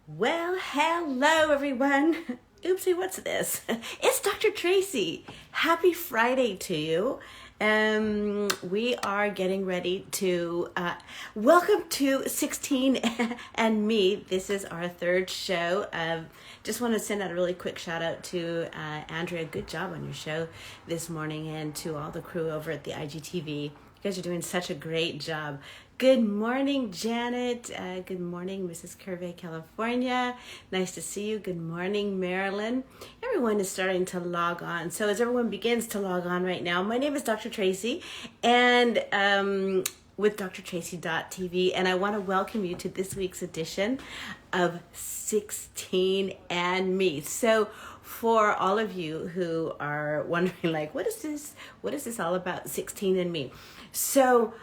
Well, hello everyone. Oopsie, what's this? It's Dr. Tracy. Happy Friday to you. We are getting ready to welcome to 16 and me. This is our third show. Just want to send out a really quick shout out to Andrea. Good job on your show this morning, and to all the crew over at the IGTV. You guys are doing such a great job. Good morning, Janet. Good morning, Mrs. Curvey, California. Nice to see you. Good morning, Maryland. Everyone is starting to log on. So as everyone begins to log on right now, my name is Dr. Tracy, and with drtracy.tv, and I want to welcome you to this week's edition of 16 and Me. So for all of you who are wondering, like, what is this all about, 16 and Me? So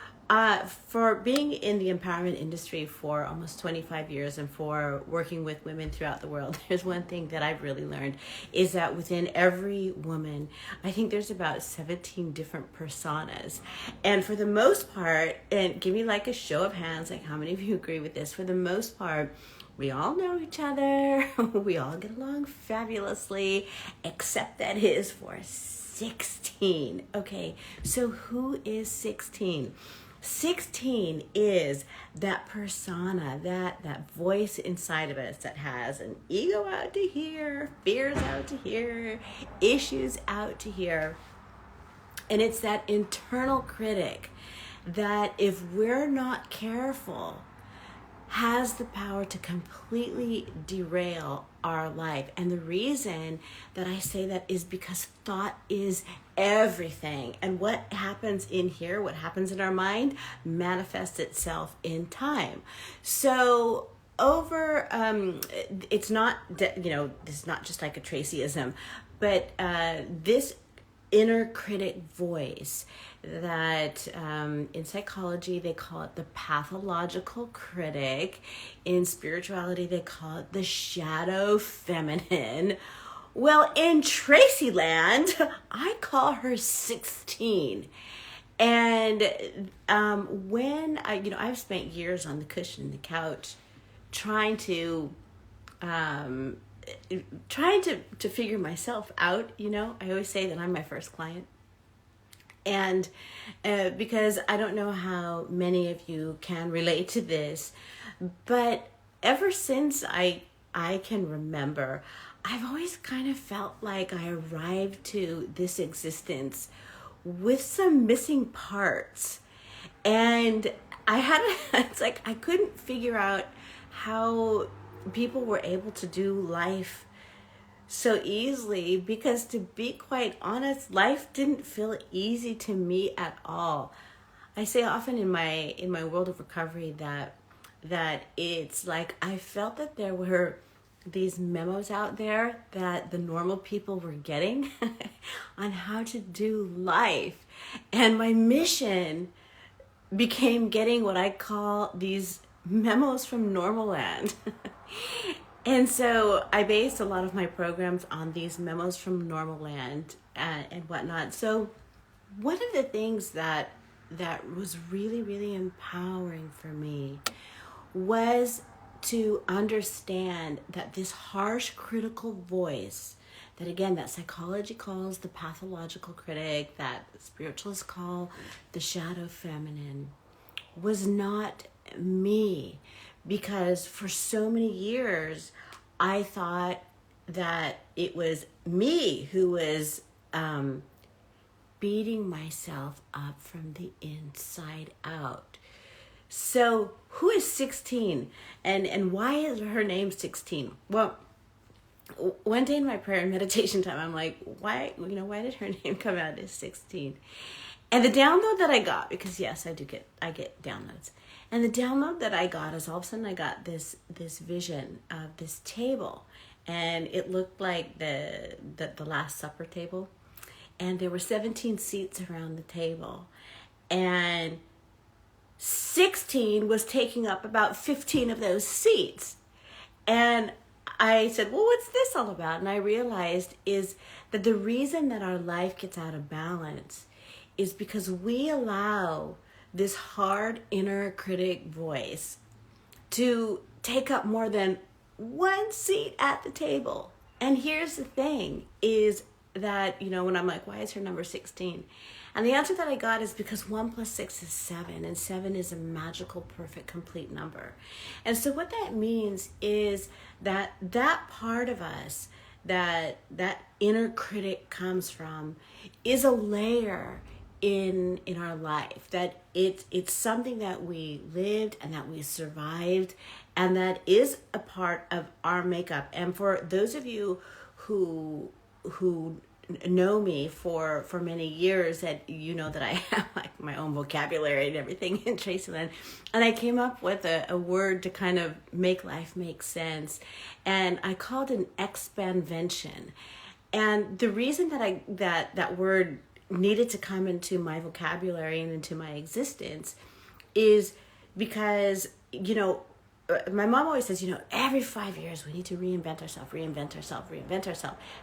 for being in the empowerment industry for almost 25 years and for working with women throughout the world, there's one thing that I've really learned is that within every woman, I think there's about 17 different personas. And for the most part, and give me like a show of hands, like how many of you agree with this? For the most part, we all know each other. We all get along fabulously, except that is for 16. Okay, so who is 16? 16 is that persona, that voice inside of us that has an ego out to here, fears out to here, issues out to here. And it's that internal critic that, if we're not careful, has the power to completely derail our life. And the reason that I say that is because thought is everything. And what happens in here, what happens in our mind, manifests itself in time. So it's not, this is not just like a Tracyism, but this inner critic voice that in psychology they call it the pathological critic. In spirituality they call it the shadow feminine. Well, in Tracy land, I call her 16. And when I've spent years on the cushion, the couch, trying to figure myself out. I always say that I'm my first client. And because I don't know how many of you can relate to this, but ever since I can remember, I've always kind of felt like I arrived to this existence with some missing parts. And it's like I couldn't figure out how people were able to do life so easily, because to be quite honest, life didn't feel easy to me at all. I say often in my world of recovery that it's like I felt that there were these memos out there that the normal people were getting on how to do life. And my mission became getting what I call these memos from normal land. And so I based a lot of my programs on these memos from normal land and whatnot. So one of the things that was really, really empowering for me was to understand that this harsh, critical voice that, again, that psychology calls the pathological critic, that spiritualists call the shadow feminine, was not me. Because for so many years, I thought that it was me who was beating myself up from the inside out. So who is 16? And why is her name 16? Well, one day in my prayer and meditation time, I'm like, why did her name come out as 16? And the download that I got, because yes, I get downloads. And the download that I got is all of a sudden I got this vision of this table, and it looked like the Last Supper table, and there were 17 seats around the table, and 16 was taking up about 15 of those seats. And I said, well, what's this all about? And I realized is that the reason that our life gets out of balance is because we allow this hard inner critic voice to take up more than one seat at the table. And here's the thing is that, when I'm like, why is her number 16? And the answer that I got is because 1 plus 6 is 7, and 7 is a magical, perfect, complete number. And so what that means is that that part of us that inner critic comes from is a layer in our life, that it's something that we lived and that we survived, and that is a part of our makeup. And for those of you who know me for many years, that that I have like my own vocabulary and everything in Tracyland, and I came up with a word to kind of make life make sense, and I called it an expanvention. And the reason that that word needed to come into my vocabulary and into my existence is because my mom always says, every 5 years we need to reinvent ourselves.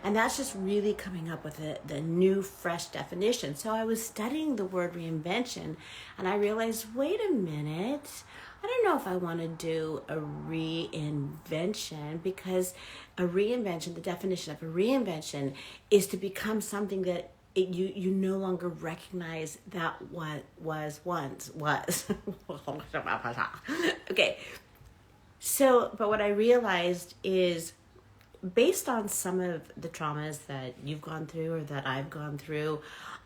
And that's just really coming up with the new, fresh definition. So I was studying the word reinvention, and I realized, wait a minute, I don't know if I want to do a reinvention, because a reinvention, the definition of a reinvention is to become something that you no longer recognize that what was once was. Okay. So, but what I realized is, based on some of the traumas that you've gone through or that I've gone through,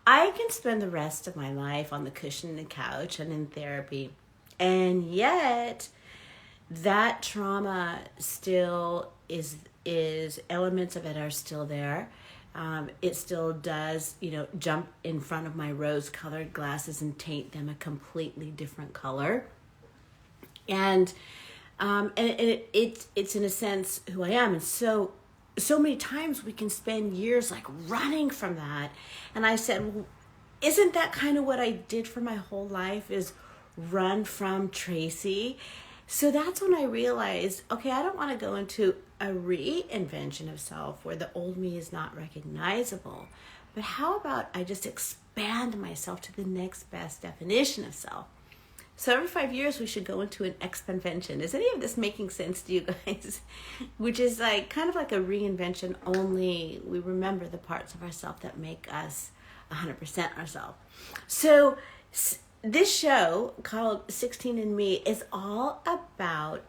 I can spend the rest of my life on the cushion and the couch and in therapy. And yet, that trauma still is elements of it are still there. It still does, jump in front of my rose-colored glasses and taint them a completely different color. And it's in a sense who I am. And so many times we can spend years like running from that. And I said, well, isn't that kind of what I did for my whole life, is run from Tracy? So that's when I realized, okay, I don't want to go into a reinvention of self where the old me is not recognizable. But how about I just expand myself to the next best definition of self? So every 5 years we should go into an expanvention. Is any of this making sense to you guys? Which is like kind of like a reinvention, only we remember the parts of ourselves that make us 100% ourselves. So this show called 16 and Me is all about,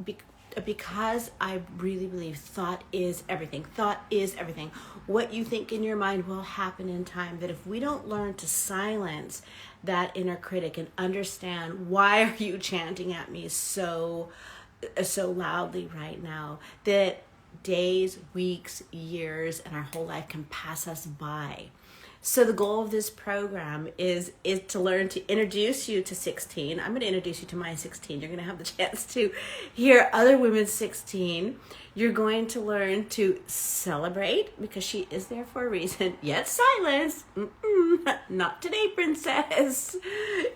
because I really believe thought is everything. Thought is everything. What you think in your mind will happen in time. That if we don't learn to silence that inner critic and understand, why are you chanting at me so loudly right now, that days, weeks, years, and our whole life can pass us by. So the goal of this program is to learn to introduce you to 16. I'm going to introduce you to my 16. You're going to have the chance to hear other women's 16. You're going to learn to celebrate, because she is there for a reason. Yet silence. Not today, princess.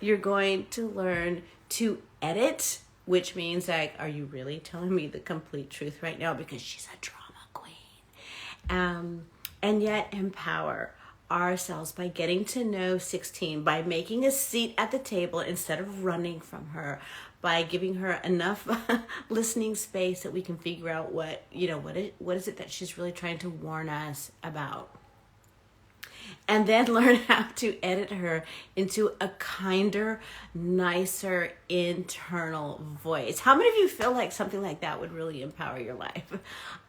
You're going to learn to edit, which means like, are you really telling me the complete truth right now? Because she's a drama queen. And yet empower ourselves by getting to know 16, by making a seat at the table instead of running from her, by giving her enough listening space that we can figure out what is it that she's really trying to warn us about. And then learn how to edit her into a kinder, nicer internal voice. How many of you feel like something like that would really empower your life?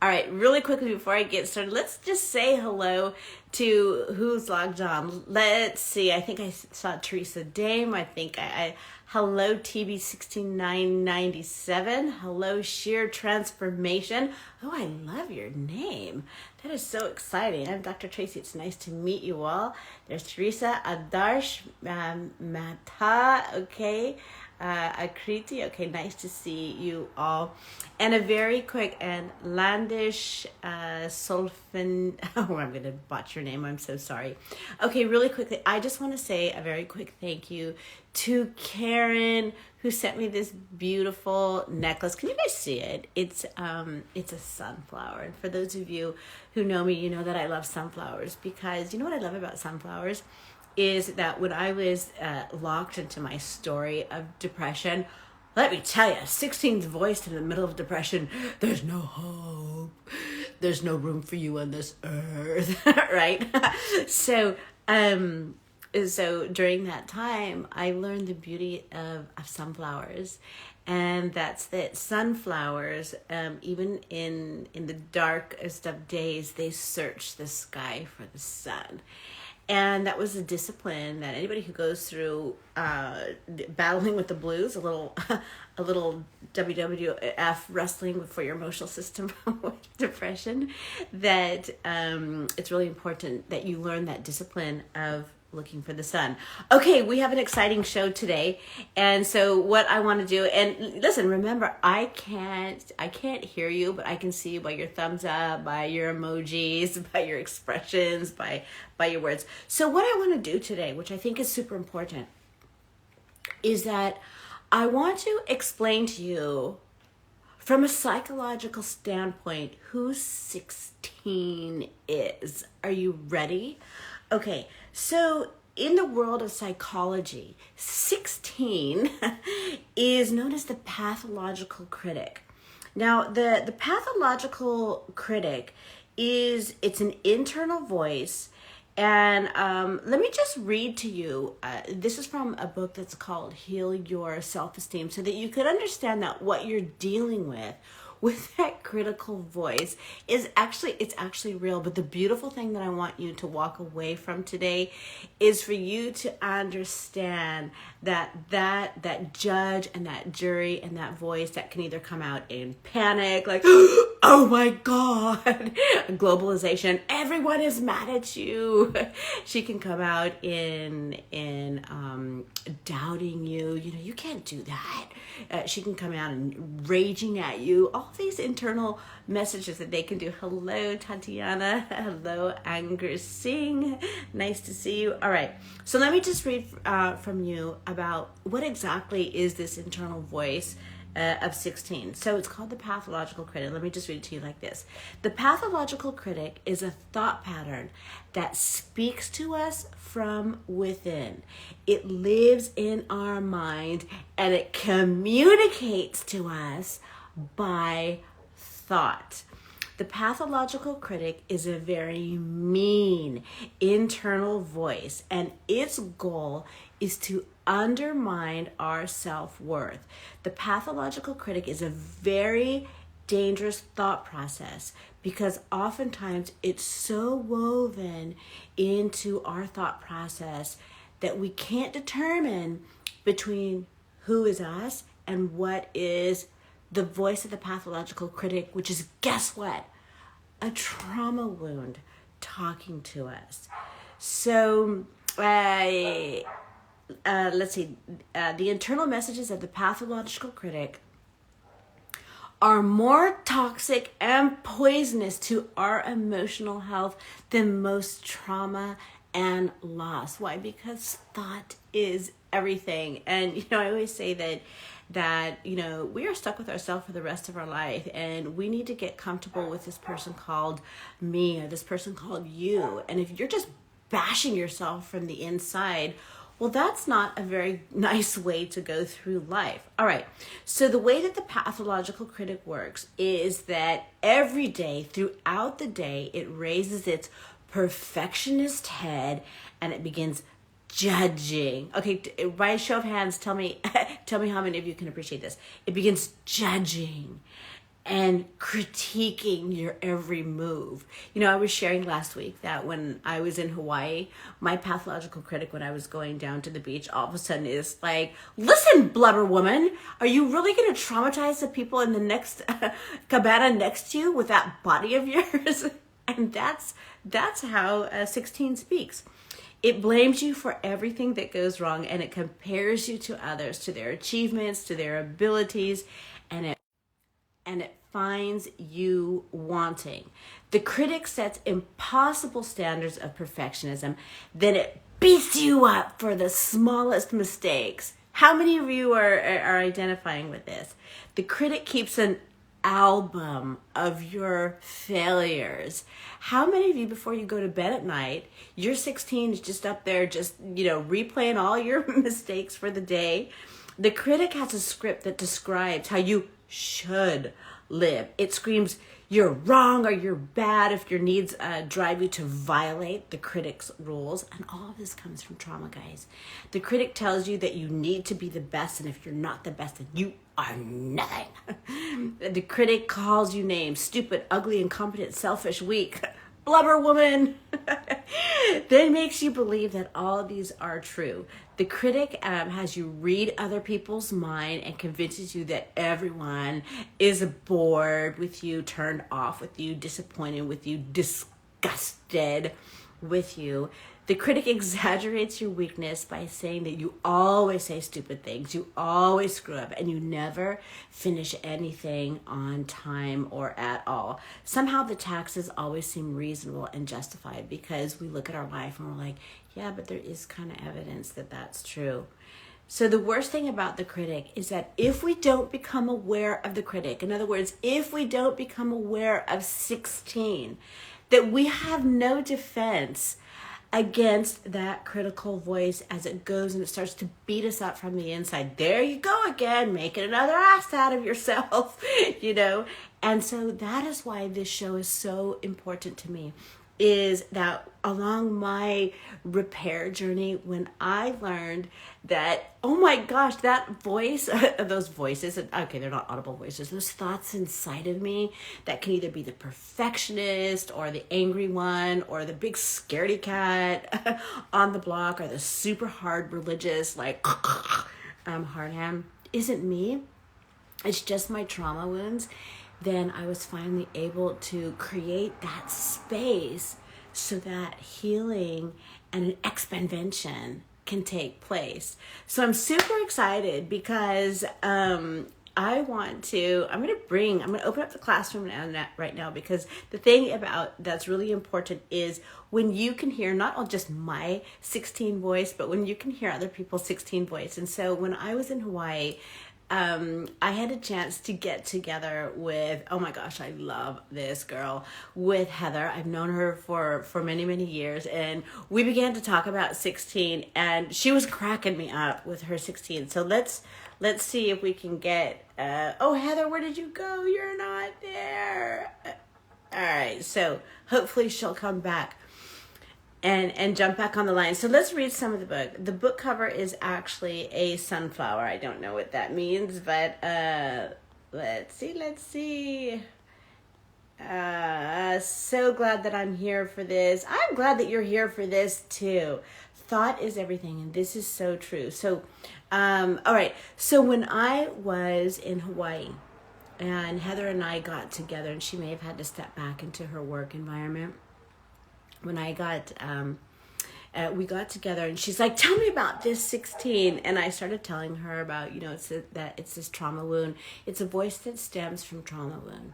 All right, really quickly before I get started, let's just say hello to who's logged on. Let's see, I think I saw Teresa Dame. I think I hello TB16997. Hello Sheer Transformation. Oh, I love your name. That is so exciting. I'm Dr. Tracy. It's nice to meet you all. There's Teresa, Adarsh, Mata, okay, Akriti, okay, nice to see you all. And a very quick, and Landish Solfin, oh, I'm going to botch your name, I'm so sorry. Okay, really quickly, I just want to say a very quick thank you to Karen, who sent me this beautiful necklace. Can you guys see it? It's a sunflower. And for those of you who know me, you know that I love sunflowers, because you know what I love about sunflowers is that when I was locked into my story of depression, Let me tell you, 16's voice in the middle of depression, there's no hope. There's no room for you on this earth, right? So, so during that time, I learned the beauty of sunflowers. And that's that sunflowers, even in the darkest of days, they search the sky for the sun. And that was a discipline that anybody who goes through battling with the blues, a little a little WWF wrestling for your emotional system with depression, that it's really important that you learn that discipline of looking for the sun. Okay, we have an exciting show today. And so what I want to do, and listen, remember, I can't hear you, but I can see you by your thumbs up, by your emojis, by your expressions, by your words. So what I want to do today, which I think is super important, is that I want to explain to you from a psychological standpoint who 16 is. Are you ready? Okay, so in the world of psychology, 16 is known as the pathological critic. Now, the pathological critic it's an internal voice. And let me just read to you. This is from a book that's called Heal Your Self-Esteem, so that you could understand that what you're dealing with that critical voice it's actually real. But the beautiful thing that I want you to walk away from today is for you to understand that judge and that jury and that voice that can either come out in panic, like, oh my God, globalization, everyone is mad at you. She can come out in doubting you. You can't do that. She can come out and raging at you. All these internal messages that they can do. Hello, Tatiana. Hello, Anger Singh. Nice to see you. All right. So let me just read from you about what exactly is this internal voice of 16. So it's called the pathological critic. Let me just read it to you like this. The pathological critic is a thought pattern that speaks to us from within. It lives in our mind and it communicates to us by thought. The pathological critic is a very mean internal voice, and its goal is to undermine our self-worth. The pathological critic is a very dangerous thought process because oftentimes it's so woven into our thought process that we can't determine between who is us and what is the voice of the pathological critic, which is, guess what? A trauma wound talking to us. So let's see. The internal messages of the pathological critic are more toxic and poisonous to our emotional health than most trauma and loss. Why? Because thought is everything. And I always say that we are stuck with ourselves for the rest of our life, and we need to get comfortable with this person called me or this person called you. And if you're just bashing yourself from the inside, well, that's not a very nice way to go through life. All right. So the way that the pathological critic works is that every day, throughout the day, it raises its perfectionist head and it begins judging. Okay, by a show of hands, tell me how many of you can appreciate this. It begins judging and critiquing your every move. I was sharing last week that when I was in Hawaii, my pathological critic, when I was going down to the beach, all of a sudden is like, listen, blubber woman, are you really going to traumatize the people in the next cabana next to you with that body of yours? And that's how 16 speaks. It blames you for everything that goes wrong, and it compares you to others, to their achievements, to their abilities, and it finds you wanting. The critic sets impossible standards of perfectionism, then it beats you up for the smallest mistakes. How many of you are identifying with this? The critic keeps an album of your failures. How many of you, before you go to bed at night, your 16 is just up there, just replaying all your mistakes for the day, The critic has a script that describes how you should live. It screams you're wrong or you're bad if your needs drive you to violate the critic's rules. And all of this comes from trauma, guys. The critic tells you that you need to be the best, and if you're not the best, then you are nothing. The critic calls you names: stupid, ugly, incompetent, selfish, weak, blubber woman. Then makes you believe that all of these are true. The critic has you read other people's mind and convinces you that everyone is bored with you, turned off with you, disappointed with you, disgusted with you. The critic exaggerates your weakness by saying that you always say stupid things, you always screw up, and you never finish anything on time or at all. Somehow the taxes always seem reasonable and justified because we look at our life and we're like, yeah, but there is kind of evidence that that's true. So the worst thing about the critic is that if we don't become aware of the critic, in other words, if we don't become aware of 16, that we have no defense against that critical voice as it goes and it starts to beat us up from the inside. There you go again, making another ass out of yourself, you know? And so that is why this show is so important to me, is that along my repair journey, when I learned that, oh my gosh, that voice, those voices, okay, they're not audible voices, those thoughts inside of me that can either be the perfectionist or the angry one or the big scaredy cat on the block or the super hard religious, like, hard ham, isn't me. It's just my trauma wounds. Then I was finally able to create that space so that healing and an expansion can take place. So I'm super excited because I'm going to open up the classroom right now, because the thing about that's really important is when you can hear not just my 16 voice, but when you can hear other people's 16 voice. And so when I was in Hawaii, I had a chance to get together with, oh my gosh, I love this girl, with Heather. I've known her for many, many years, and we began to talk about 16, and she was cracking me up with her 16. So let's see if we can get, oh, Heather, where did you go? You're not there. All right, so hopefully she'll come back and jump back on the line. So let's read some of the book. The book cover is actually a sunflower. I don't know what that means, but let's see. So glad that I'm here for this. I'm glad that you're here for this too. Thought is everything, and this is so true. So, all right. So when I was in Hawaii, and Heather and I got together, and she may have had to step back into her work environment. When I got, we got together, and she's like, tell me about this 16. And I started telling her about, it's this trauma wound. It's a voice that stems from trauma wound.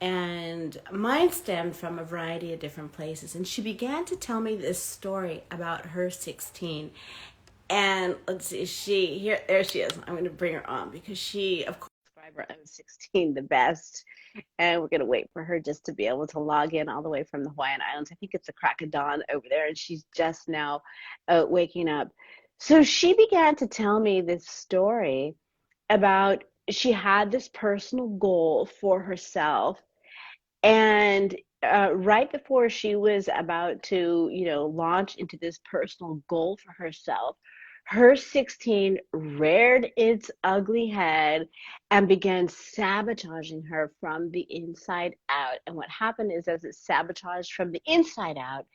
And mine stemmed from a variety of different places. And she began to tell me this story about her 16. And let's see, there she is. I'm going to bring her on because she, of course, I'm 16 the best. And we're going to wait for her just to be able to log in all the way from the Hawaiian Islands. I think it's the crack of dawn over there, and she's just now waking up. So she began to tell me this story about she had this personal goal for herself. And right before she was about to, launch into this personal goal for herself, her 16 reared its ugly head and began sabotaging her from the inside out. And what happened is, as it sabotaged from the inside out,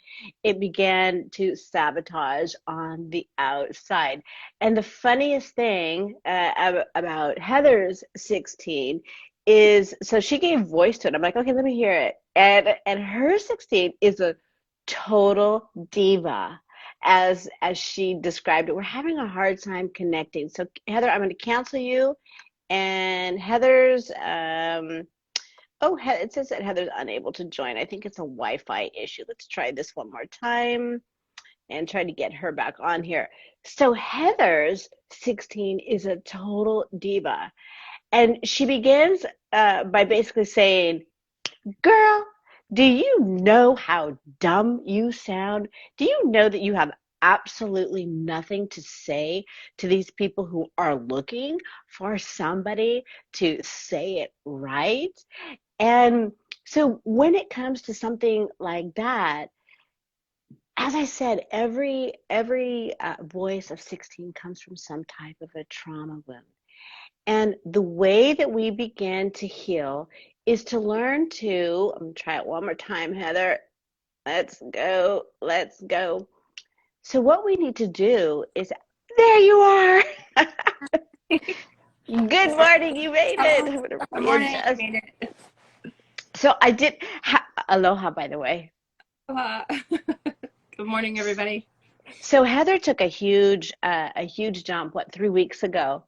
it began to sabotage on the outside. And the funniest thing about Heather's 16 is, so she gave voice to it. I'm like, okay, let me hear it. And her 16 is a total diva. As she described it, we're having a hard time connecting. So Heather, I'm going to cancel you. And Heather's, it says that Heather's unable to join. I think it's a Wi-Fi issue. Let's try this one more time and try to get her back on here. So Heather's 16 is a total diva. And she begins by basically saying, girl, do you know how dumb you sound? Do you know that you have absolutely nothing to say to these people who are looking for somebody to say it right. And so when it comes to something like that, as I said, every voice of 16 comes from some type of a trauma wound. And the way that we begin to heal is to learn to, I'm gonna try it one more time, Heather. Let's go, let's go. So what we need to do is, there you are. Good morning, you made it. Oh, I'm gonna good morning. I readjust. made it. So I did, aloha, by the way. Uh, good morning, everybody. So Heather took a huge jump, what, 3 weeks ago,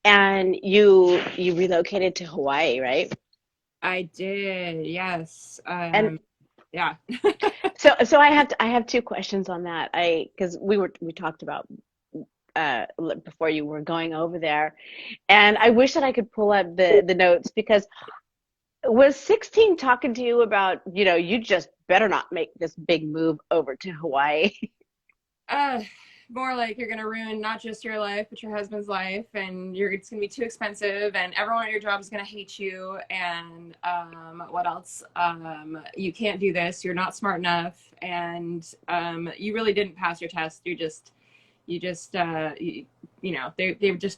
and you relocated to Hawaii, right? I did, yes. And Yeah. so I have two questions on that. Because we talked about before you were going over there, and I wish that I could pull up the notes because was 16 talking to you about, you just better not make this big move over to Hawaii. Uh, More like you're gonna ruin not just your life, but your husband's life, and it's gonna be too expensive, and everyone at your job is gonna hate you, and what else? You can't do this. You're not smart enough, and you really didn't pass your test. They just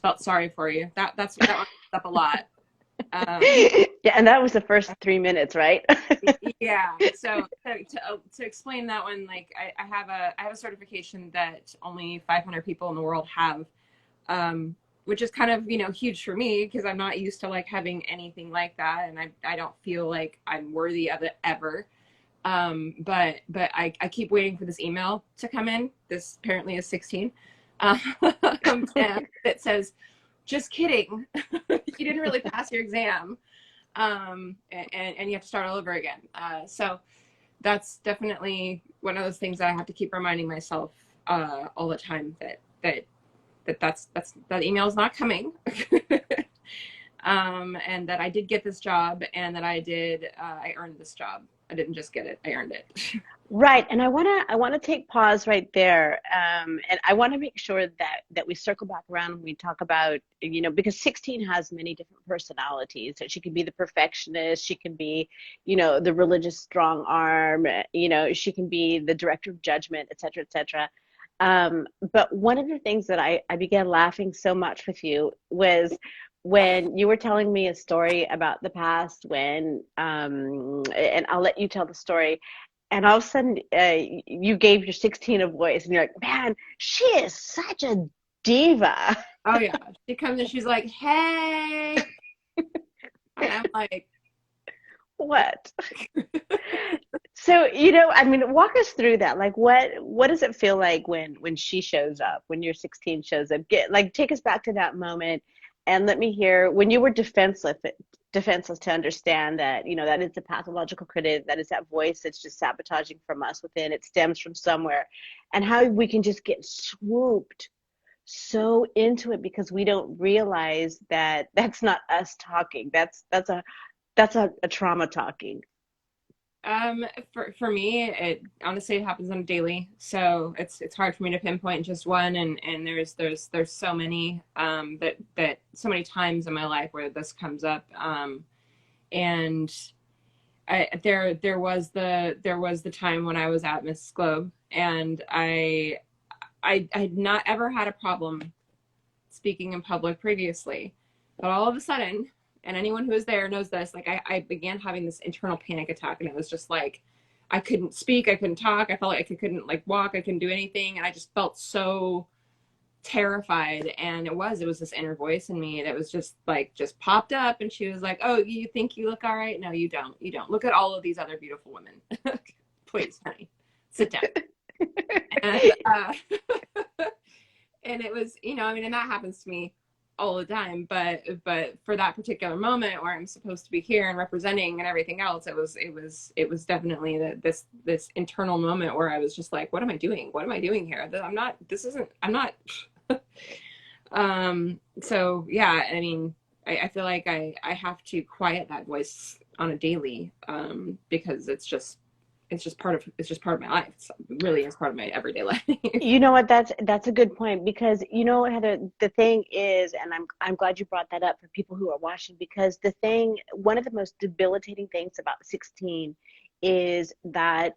felt sorry for you. That one comes up a lot. Um, Yeah, and that was the first 3 minutes, right? yeah. So to explain that one, like I have a certification that only 500 people in the world have, which is kind of huge for me because I'm not used to like having anything like that, and I don't feel like I'm worthy of it ever. But I keep waiting for this email to come in. This apparently is 16. Um, and it says, just kidding. You didn't really pass your exam. And you have to start all over again. So that's definitely one of those things that I have to keep reminding myself all the time that email is not coming. And that I did get this job, and that I earned this job. I didn't just get it; I earned it. Right, and I wanna take pause right there, and I want to make sure that we circle back around when we talk about, because 16 has many different personalities. So she can be the perfectionist, she can be, the religious strong arm, she can be the director of judgment, et cetera, et cetera. But one of the things that I began laughing so much with you was when you were telling me a story about the past and I'll let you tell the story, and all of a sudden you gave your 16 a voice, and you're like, man, she is such a diva. Oh yeah, she comes and she's like, "Hey," and I'm like, What? So, I mean, walk us through that. Like, what does it feel like when she shows up, when your 16 shows up? Take us back to that moment, and let me hear when you were defenseless to understand that, that is a pathological critic, that is that voice that's just sabotaging from us within. It stems from somewhere, and how we can just get swooped so into it because we don't realize that that's not us talking. That's a trauma talking. for me, it honestly it happens on a daily, so it's hard for me to pinpoint just one, and there's so many that so many times in my life where this comes up, and there was the time when I was at Miss Globe, and I had not ever had a problem speaking in public previously, but all of a sudden, and anyone who is there knows this, like I began having this internal panic attack, and it was just like I couldn't speak, I couldn't talk, I felt like I couldn't like walk, I couldn't do anything, and I just felt so terrified. And it was this inner voice in me that was just popped up, and she was like, "Oh, you think you look all right? No, you don't look at all of these other beautiful women. Please, honey, sit down." And and it was, I mean, and that happens to me all the time, but for that particular moment where I'm supposed to be here and representing and everything else, it was definitely this internal moment where I was just like, what am I doing, here? I'm not so yeah, I mean, I feel like I have to quiet that voice on a daily, because it's just part of my life. It really is part of my everyday life. You know what? That's a good point because you know, Heather, the thing is, and I'm glad you brought that up for people who are watching because one of the most debilitating things about 16 is that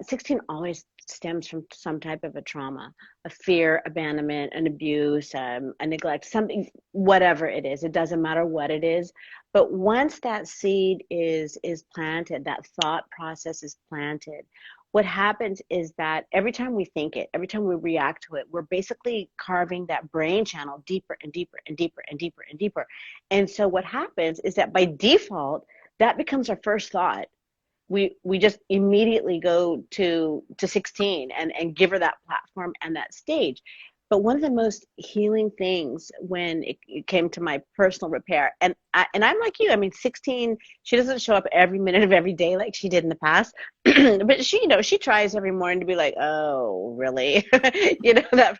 16 always stems from some type of a trauma, a fear, abandonment, an abuse, a neglect, something, whatever it is. It doesn't matter what it is. But once that seed is planted, that thought process is planted, what happens is that every time we think it, every time we react to it, we're basically carving that brain channel deeper and deeper and deeper and deeper and deeper. And so what happens is that by default, that becomes our first thought. We just immediately go to 16 and give her that platform and that stage. But one of the most healing things when it came to my personal repair, I'm like you, I mean, 16, she doesn't show up every minute of every day like she did in the past, but she, you know, she tries every morning to be like, oh, really? You know, that,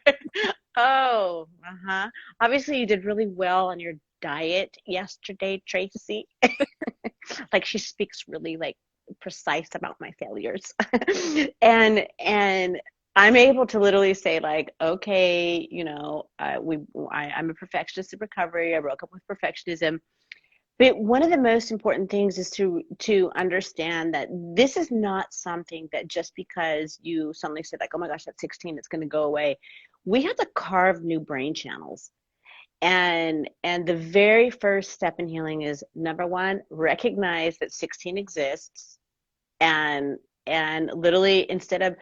oh, uh-huh. Obviously, you did really well on your diet yesterday, Tracy. Like she speaks really like precise about my failures. And I'm able to literally say like, okay, you know, I'm a perfectionist in recovery. I broke up with perfectionism. But one of the most important things is to understand that this is not something that just because you suddenly said like, oh my gosh, that's 16, it's going to go away. We have to carve new brain channels. And the very first step in healing is number one, recognize that 16 exists and literally instead of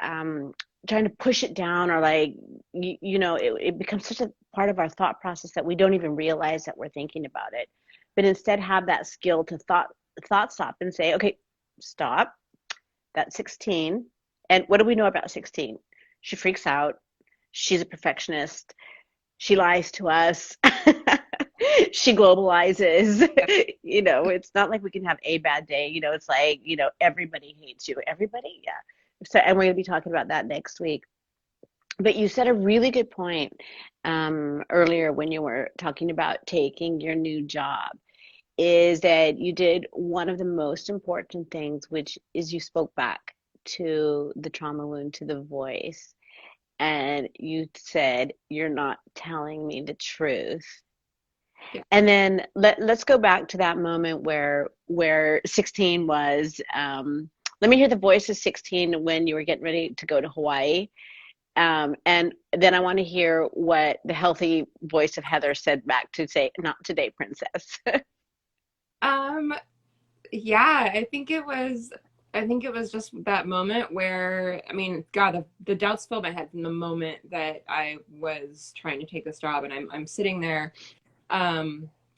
trying to push it down or like you know it becomes such a part of our thought process that we don't even realize that we're thinking about it, but instead have that skill to thought stop and say, okay, stop, that's 16. And what do we know about 16? She freaks out, she's a perfectionist, she lies to us. She globalizes. You know, it's not like we can have a bad day. You know, it's like, you know, everybody hates you. Everybody, yeah. So, and we're going to be talking about that next week. But you said a really good point earlier when you were talking about taking your new job, is that you did one of the most important things, which is you spoke back to the trauma wound, to the voice, and you said, you're not telling me the truth. Yeah. And then let's go back to that moment where 16 was. Let me hear the voice of 16 when you were getting ready to go to Hawaii. And then I want to hear what the healthy voice of Heather said back to say, not today, princess. Yeah, I think it was just that moment where, I mean, God, the doubts filled my head from the moment that I was trying to take this job, and I'm sitting there.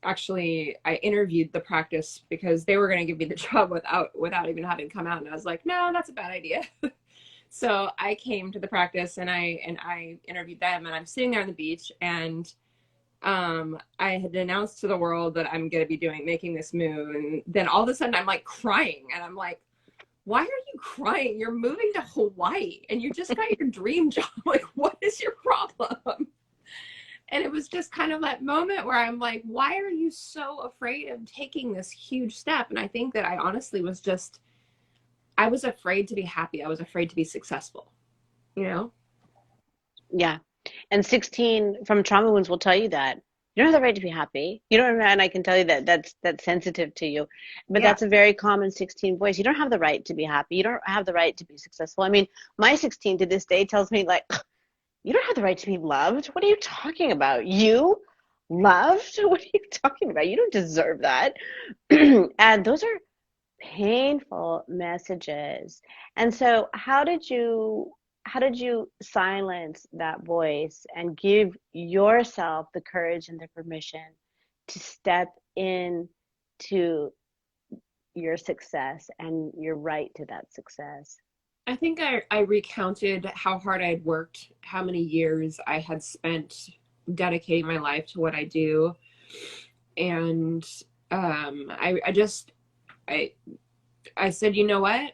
Actually, I interviewed the practice because they were going to give me the job without even having come out, and I was like, no, that's a bad idea. So I came to the practice and I interviewed them, and I'm sitting there on the beach, and I had announced to the world that I'm going to be making this move, and then all of a sudden I'm like crying, and I'm like, why are you crying? You're moving to Hawaii and you just got your dream job. Like, what is your problem? And it was just kind of that moment where I'm like, why are you so afraid of taking this huge step? And I think that I honestly I was afraid to be happy. I was afraid to be successful, you know? Yeah. And 16 from trauma wounds will tell you that you don't have the right to be happy. You don't, and I can tell you that that's sensitive to you. But Yeah. that's a very common 16 voice. You don't have the right to be happy. You don't have the right to be successful. I mean, my 16 to this day tells me like, you don't have the right to be loved. What are you talking about? You loved? What are you talking about? You don't deserve that. And those are painful messages. And so how did you silence that voice and give yourself the courage and the permission to step in to your success and your right to that success? I think I recounted how hard I'd worked, how many years I had spent dedicating my life to what I do. And I just, I, I said, you know what?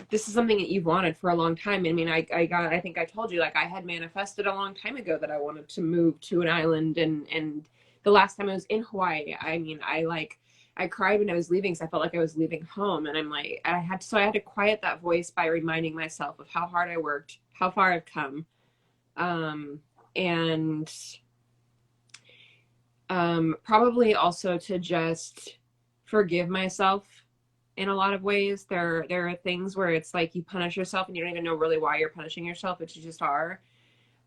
This is something that you've wanted for a long time. I mean, I think I told you, like, I had manifested a long time ago that I wanted to move to an island. And the last time I was in Hawaii, I mean, I cried when I was leaving because I felt like I was leaving home. And I'm like, I had to quiet that voice by reminding myself of how hard I worked, how far I've come. Um, and probably also to just forgive myself in a lot of ways. There are things where it's like you punish yourself and you don't even know really why you're punishing yourself, but you just are.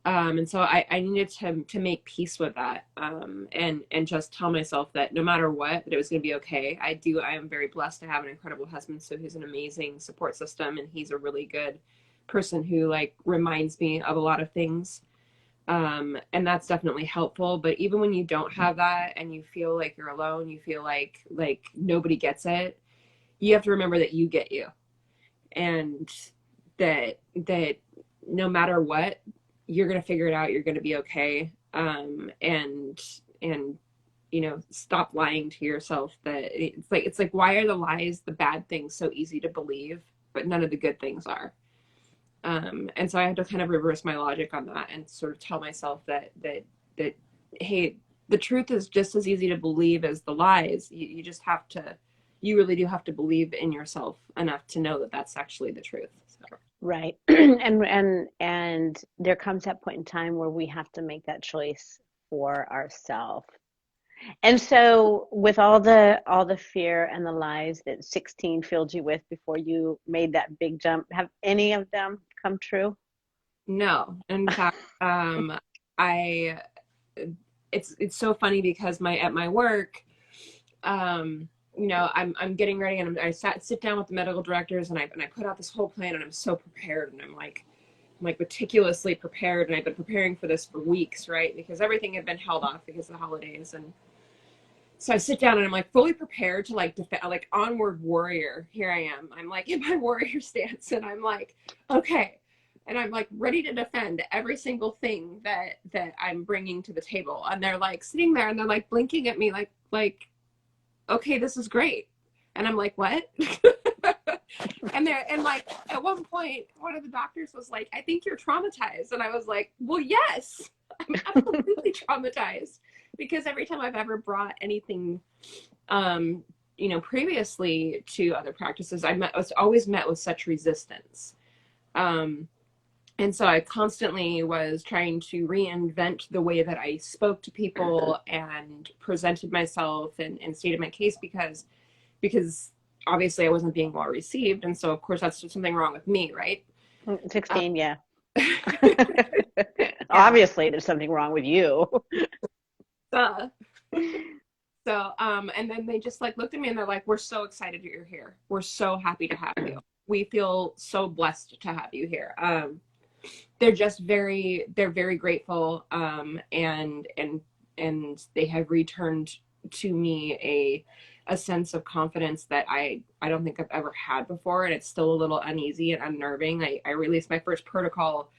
And so I needed to make peace with that, and just tell myself that no matter what, that it was going to be okay. I am very blessed to have an incredible husband, so he's an amazing support system, and he's a really good person who like reminds me of a lot of things. And that's definitely helpful. But even when you don't have that and you feel like you're alone, you feel like nobody gets it, you have to remember that you get you, and that no matter what, you're going to figure it out. You're going to be okay. And stop lying to yourself. That it's like why are the lies, the bad things, so easy to believe, but none of the good things are. And so I had to kind of reverse my logic on that and sort of tell myself that hey, the truth is just as easy to believe as the lies. You just have to, you really do have to believe in yourself enough to know that that's actually the truth. So. Right. And there comes that point in time where we have to make that choice for ourselves. And so with all the fear and the lies that 16 filled you with before you made that big jump, have any of them come true? No, in fact, I it's so funny because at my work, I'm getting ready and sit down with the medical directors and I put out this whole plan and I'm so prepared and I'm like meticulously prepared, and I've been preparing for this for weeks, right? Because everything had been held off because of the holidays. And so I sit down and I'm like fully prepared to like defend, like onward warrior. Here I am. I'm like in my warrior stance and I'm like, okay. And I'm like ready to defend every single thing that I'm bringing to the table. And they're like sitting there and they're like blinking at me like, okay, this is great. And I'm like, what? and like at one point, one of the doctors was like, I think you're traumatized. And I was like, well, yes, I'm absolutely traumatized, because every time I've ever brought anything, previously to other practices, I was always met with such resistance. And so I constantly was trying to reinvent the way that I spoke to people and presented myself and stated my case because obviously I wasn't being well received. And so of course that's just something wrong with me, right? 16, yeah. Obviously there's something wrong with you. And then they just like looked at me and they're like, we're so excited that you're here. We're so happy to have you. We feel so blessed to have you here. They're very grateful. And they have returned to me a sense of confidence that I don't think I've ever had before. And it's still a little uneasy and unnerving. I released my first protocol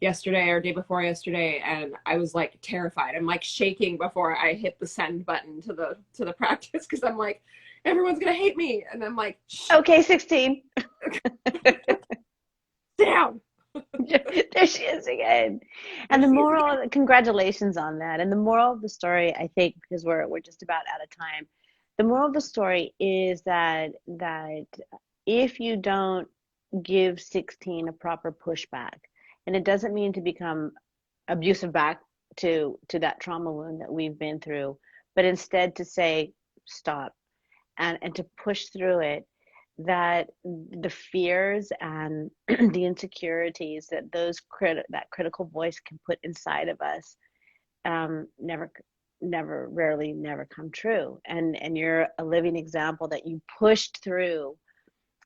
yesterday or day before yesterday, and I was like terrified. I'm like shaking before I hit the send button to the practice, because I'm like, everyone's gonna hate me. And I'm like, okay, 16. Sit down. There she is again. And the moral, congratulations on that. And the moral of the story, I think, because we're just about out of time, the moral of the story is that if you don't give 16 a proper pushback, and it doesn't mean to become abusive back to that trauma wound that we've been through, but instead to say stop and to push through it, that the fears and the insecurities that that critical voice can put inside of us rarely never come true. And you're a living example that you pushed through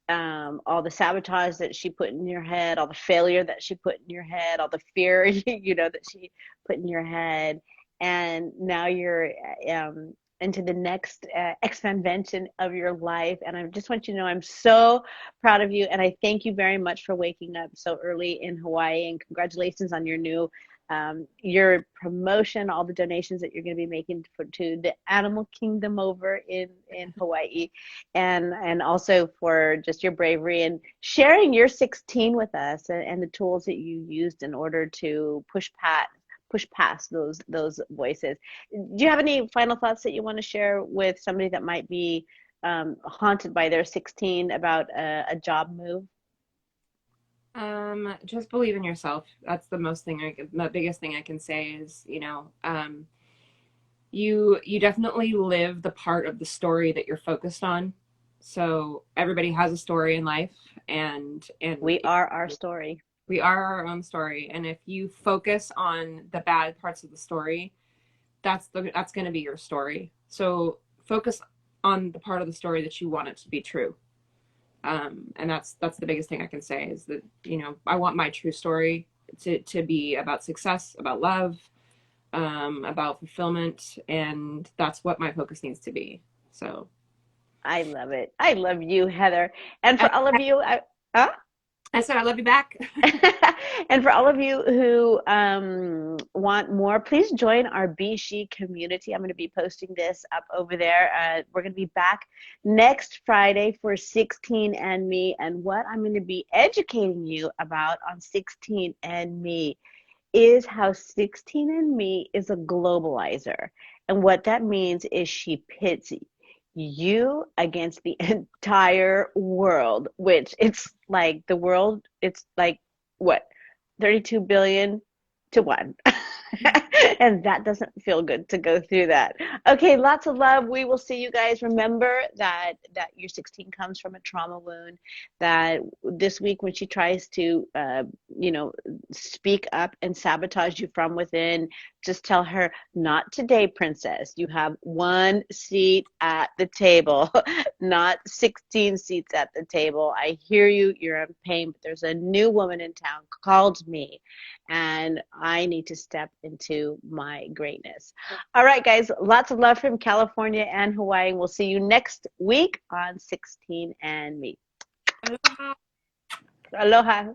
all the sabotage that she put in your head, all the failure that she put in your head, all the fear that she put in your head, and now you're into the next expansion of your life. And I just want you to know I'm so proud of you, and I thank you very much for waking up so early in Hawaii, and congratulations on your promotion, all the donations that you're going to be making to the animal kingdom over in Hawaii, and also for just your bravery and sharing your 16 with us, and the tools that you used in order to push push past those voices. Do you have any final thoughts that you want to share with somebody that might be haunted by their 16 about a job move? Just believe in yourself. That's the biggest thing I can say is, you definitely live the part of the story that you're focused on. So everybody has a story in life, and We are our story. we are our own story. And if you focus on the bad parts of the story, that's going to be your story. So focus on the part of the story that you want it to be true. And that's the biggest thing I can say is that, I want my true story to be about success, about love, about fulfillment, and that's what my focus needs to be. So I love it. I love you, Heather. And for all of you, I said I love you back. and for all of you who want more, please join our Be She community. I'm going to be posting this up over there. We're going to be back next Friday for 16andMe, and what I'm going to be educating you about on 16andMe is how 16andMe is a globalizer. And what that means is she pits you against the entire world, which it's like the world, it's like what, 32 billion to 1. And that doesn't feel good to go through that. Okay, lots of love. We will see you guys. Remember that your 16 comes from a trauma wound, that this week when she tries to speak up and sabotage you from within, just tell her, not today, princess. You have 1 seat at the table, not 16 seats at the table. I hear you. You're in pain, but there's a new woman in town called me, and I need to step into my greatness. All right, guys, lots of love from California and Hawaii. We'll see you next week on 16andMe. Aloha. Aloha.